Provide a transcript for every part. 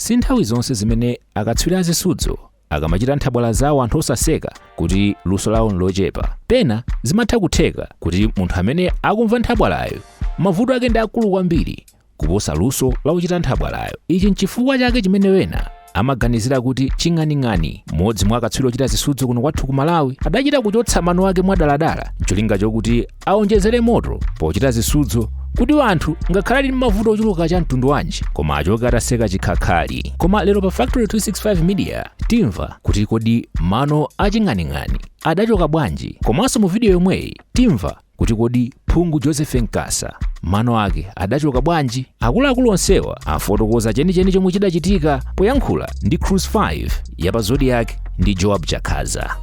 Sinthawi zonse zimene akatswiri azisudzo akamachita nthabwala zawo anthu osaseka kuti luso lawo lochepa. Pena zimatha kutheka kuti munthu amene akumva nthabwalayo mavuto ake ndi akulu kwambiri kuposa luso la kuchita nthabwalayo. Ichi nchifukwa chake chimene wena amaganizira kuti Ching'Aning'Ani, mmodzi mwa akatswiri ochita zisudzo kuno kwathu ku Malawi, adachita kuchotsa mano ake mwadaladala n'cholinga chokuti aonjezere moto pochita zisudzo kuti anthu ngakhala ali mavuto ochuluka cha mtundu wanji koma achoke ataseka chikhakhali. Koma lero pa Factory 265 Media timva kuti kodi mano a Ching'Aning'ani adachoka bwanji, komanso mu video yomweyi timva kuti kodi phungu Josephy Nkasa mano ake adachoka bwanji. Akuluakulu onsewa afotokoza chenicheni chomwe chidachitika poyankhula ndi Cruise 5 ya pa Zodiac ndi Joab Chakaza.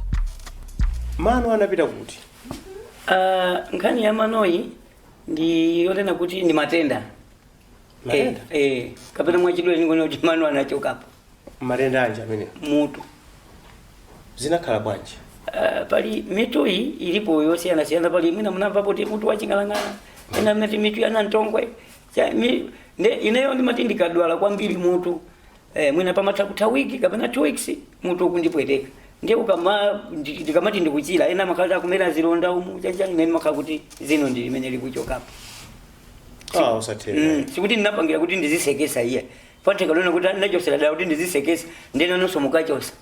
Mano anapita kuti? Nkhani ya manoyi ndi yotena kuti ndi matenda. Kapena mwachidwe ngone kuti mano anachokapo. Matenda anje amene? Mutu. Zinakhala bwanji? Pali mitu iyi ilipo yosiyana pali mwina munamva kuti mutu wa Ching'Aning'ani, ena mnati mitu yana ntongwe. Ineyo ndimati ndikadwala kwambiri mutu. Mwina pamatha kuthawiki kapena 2 weeks mutu ukundipweteka. Ndiye ndikamati ndikuchira ena makhala kumera zilonda umu chachani nene makhala kuti zino ndi limene likuchokapo. Usatheka. Sikuti ndinapangira kuti ndizisekesa iye. Patheka lona kuti ndachosera dala kuti ndizisekesa ndena nonso mukachosa.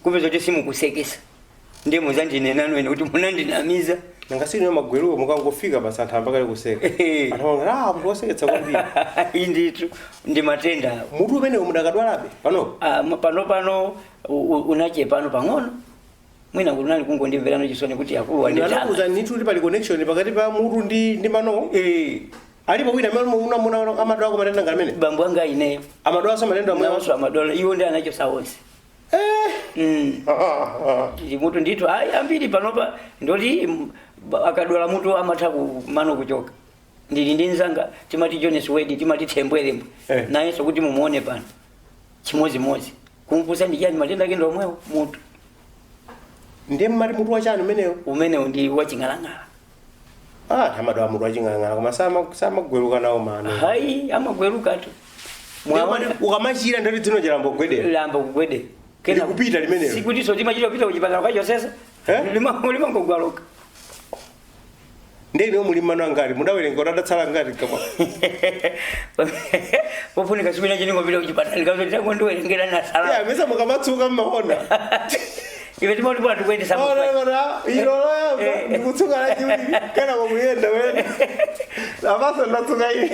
Kupeza kuti simukusekesa. Ndiye muzandine nanu kuti munandinamiza. Nangasino magweruko mukangofika basi anthu ambakale kuseka. Anthu mnthu woseketsa kwambiri. Inditu ndi matenda. Mutu umene mudakadwalabe pano? Pano unache pano pang'ono. Mwina kunali kungondimverano chisoni kuti akulu wanditanga. Ndanakuza nitu ndi pali connection pakati pa mutu ndi mano? Alipo wina muna amadwa ko matenda ngamene? Bambo anga ineyo. Amadwa so matenda amwe? Naso amadwa iwo ndi anacho sawonse. Mutu ndito ambiri panopa ndoti akadwala mutu amatha mano kuchoka. Ndili ndinzanga timati Jones Wedi timati Thembwerembo. Nayenso kuti mumuone pano. Chimodzimodzi. Kumpusa ndijani matenda ake ndomwewo mutu. Ndiye mmati mutu wachani umenewo? Umenewo ndi wa Ching'Aning'ani. Amadwa mutu wa Ching'Aning'ani koma samagweruka nawo mano. Hayi amagweruka tu. Mwana ukamachira ndoti dzino chilambo kugwedera. Lambo kugwedera. Kena kupita limenelo. Sikuti so timachira kupita kuchipatala kwa Josesa. Ulima ngogwaluka. Ndene muli mano angati mudawerenga utatsala ngati kama. Pofunika sibina chingo kupita kuchipatala ngazoti ndiwerengera na sala. Mesa mukamatsuka mmahona. Iwe timoti bwana tukwende samu. Ndikutsuka la chiwiri kana kumuyenda wena. Abasa ndatsuka iyi.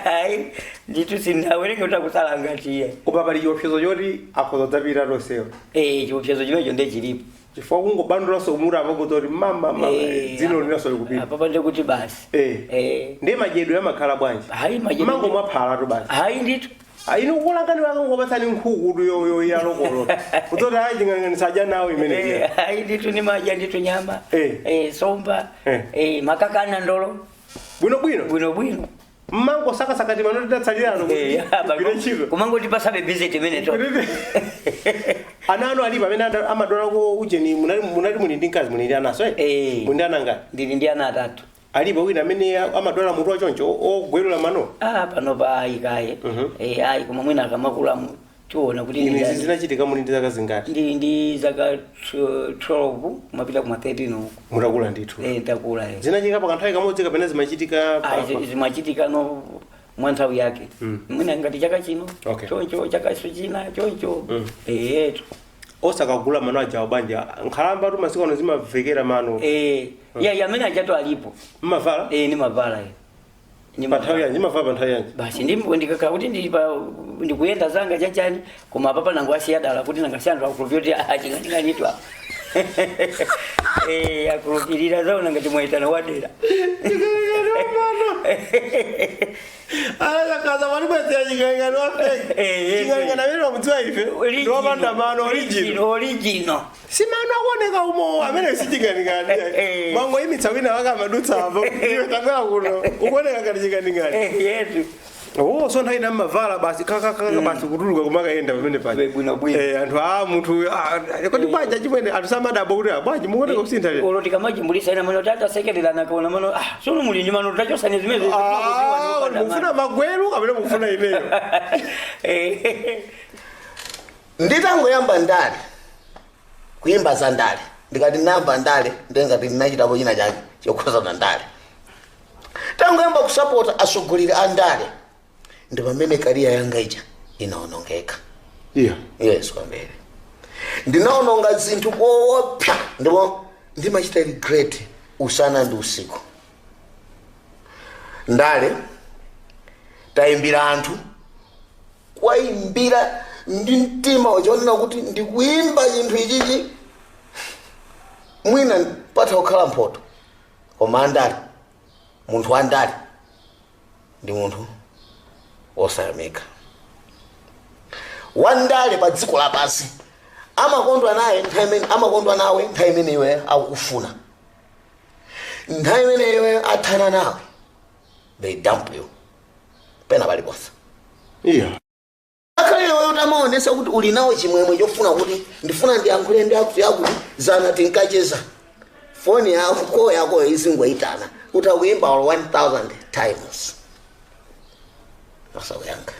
Hayi. Nditu sindawerenga utakusala ngati iye. Kupapali chiopsezo choti akhoza dzapita rosewa. Chiopsezo chimecho ndechilipo. Chifukwa kungobandula so umura apakuti mama dzino linaso likupita. Papa ndikuti basi. Ndiye majedo yamakhala bwanji? Hayi majedo. Mango mwaphala to basi. Hayi nditu. Ino kulangani wako ngobatsani nkhuku yo ya lokolo. Kutota hayi Ching'Aning'ani saja nawo imene. Hayi nditu ni maja nditu nyama. Somba. Makakana ndolo. Bwino. Mango sakati mano tidatsalirano kuti. Kumango tipasabe visit imene to. Anano alipa amene amadwala ko ujeni munali muli ndi nkazi muli ndi anaso muli ananga ndili ndi ana 3 alipo wina amene amadwala mutu wachoncho ogwerula mano pano pa ayikaye ayi koma mwina akamakula mu tiona kuti ndi zinachitika muli ndi zaka zingati ndi zaka 12 mapita kuma 13 uko mutakula ndithu takula zinachitika pa kanthawi kamodzi kapena zimachitika zimachitika no mwanthawi yake mwina ngati chaka chino choncho chaka china choncho osakagula mano aja wabanja nkhalamba tu masiku ano zimavekera mano amene ajato alipo mmavala ni mavala pathawi yanji mavala panthawi yanji basi ndikakhala kuti ndikuyenda zanga chachani koma papa nangu asiyadala kuti nangasiyandwa akulovya kuti Ching'Aning'ani itwa akulopirira zaona ngati mwaitana wadera kaza wali bwese Ching'Aning'ani wafeke Ching'Aning'ani amene wamudziwa ife ndiwapanda mano original si mano akuoneka umo amene si Ching'Aning'ani mango imitsa wina waka madutsa apo iwe tabwera kuno ukuoneka ngati Ching'Aning'ani yetu Oh, so ntaina mavala basi kaka basi kutuluka kumakaenda pamene pali. Anthu munthu kodi banja chimene anthu samadabo kuti banja muone kusintha lero. Oloti kamaji mulisa ina mano tata sekelelana kona mano sono muli nyuma no tachosa ni zimene mufuna magwelu kapena mufuna imeyo. Nditangoyamba ndale kuyimba za ndale ndikati namba ndale ndengati ndinachitapo china chake chokhoza na ndale. Tangoyamba kusapota asogolere a ndale ndi pamene kariya yanga ija inaonongeka. Yes, kwambiri. Ndinaononga zinthu kopya ndipo ndimachita regret usana ndi usiku. Ndale tayimbira anthu kwayimbira ndi mtima wachiona kuti ndikuimba chinthu ichichi mwina patha kukhala mphoto koma ndale munthu wa ndale ndi munthu osayamika. Wandale pa dziko lapansi amakondwa naye nthawi imene iwe akukufuna, nthawi imene iwe athana nawe they dump you pena paliponse. Akhale iwe utamaonesa kuti uli nawo chimwemwe chofuna kuti ndifuna ndiyankhule ndi akuti zana tinkacheza foni yako izingoyitana utakuyimba 1000 times. Asawuyanga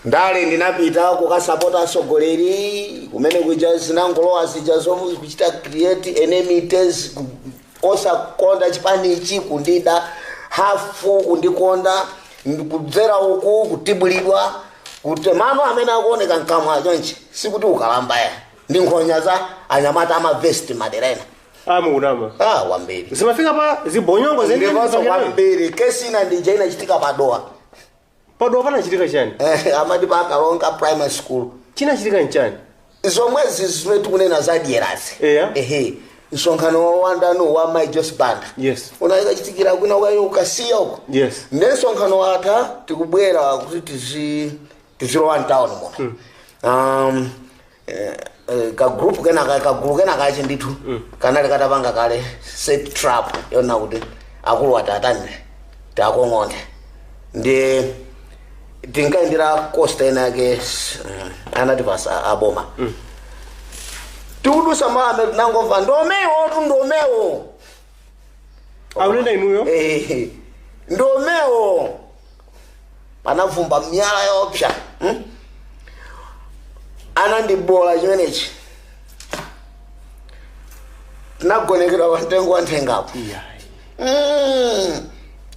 ndale ndinapita kukasapota asogoleri kumene kuja zinangolowa zija zomwe kuchita create enemities osakonda chipanichi kundida hafu kundikonda kudzera uku kutibulidwa kuti Mano amene akuoneka mkamwa chonchi sikuti ukalambaya ndi nkhonya za anyamata amavesti maderena unama wambiri zimafika pa zibonyongo wambiri kesi ina ndija inachitika padoa panachitika chani? Amadi pa Kalonga primary school chinachitika nchani? Zomwezi zimene tikunena za dierasi msonkhano wandano wa my just band. Yes. Unaweza chitikira kuna ukasiya uko. Yes. Msonkhano wata tikubwera kuti tizilowa town muno. Ka group kena kache ndithu kanali katapanga kale set trap yona kuti akulu watatani takong'onde ndi tinkaendera costa yake anatipasa aboma. Tudusa mama nangomva ndomewo aunenda inuyo ndomewo panavumba myala yopsa anandibola chimenechi tinagonekera pantengo wanthengapo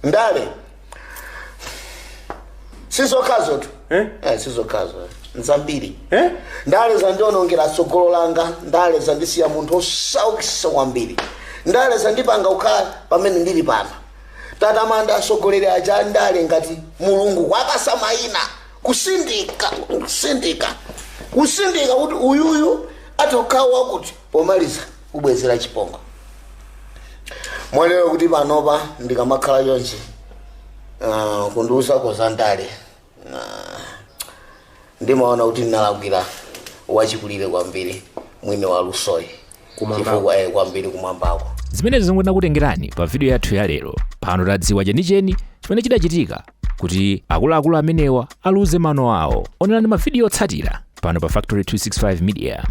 ndale sizokhazo tu sizokhazo nzambiri ndale zandionongera tsogolo langa, ndale zandisiya munthu osaukisa kwambiri, ndale zandipanga kukhala pamene ndili pano. Tatamanda asogoleri aja ndale ngati mulungu kwakasamayina kusindika kuti uyuyu atokhawa kuti pomaliza kubwezera chipongo. Mwalero kuti panopa ndikamakhala chonchi kundiuza koza ndale ndimaona kuti ndinalakwira wachikulire kwambiri mwini wa lusoyi chifukwa kwambiri kumwambako. Zimene zingwena kutengerani pa video yathu ya lero pano tadziwa chenicheni chimene chidachitika kuti akuluakulu amenewa aluze mano awo. Onani mavidiyo otsatira pano pa Factory 265 Media.